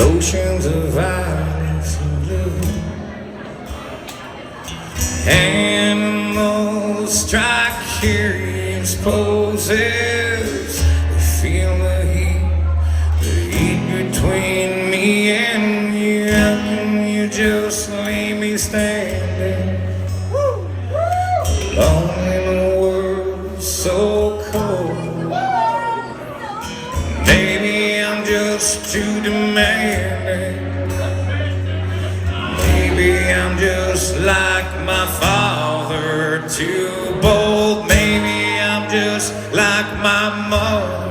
oceans of violence and blue. Animals strike curious poses. They feel the heat between me and you. How can you just leave me standing alone in a world so cold? Maybe I'm just too demanding. Maybe I'm just like my father, too bold. Maybe I'm just like my mother.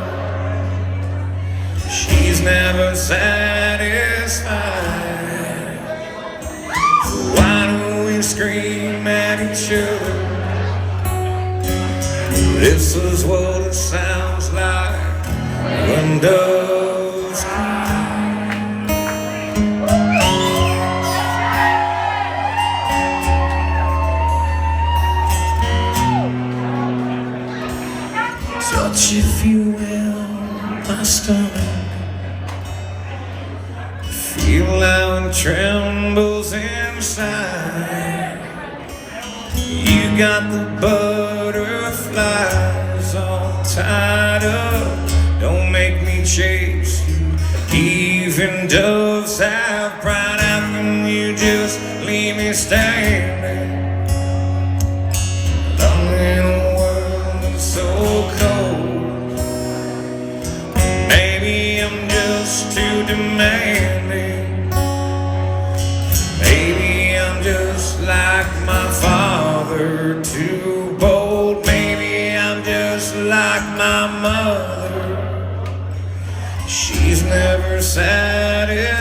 She's never satisfied. Why do we scream at each other? This is what it sounds like when doves cry. Touch, if you will, my stomach. Feel how it trembles inside. You got the butterflies all tied up. Don't make me chase you. Even doves have pride. How can you just leave me standing alone in a world so cold? Maybe I'm just too demanding. Maybe I'm just like my father, too bold. Maybe I'm just like my mother. She's never satisfied.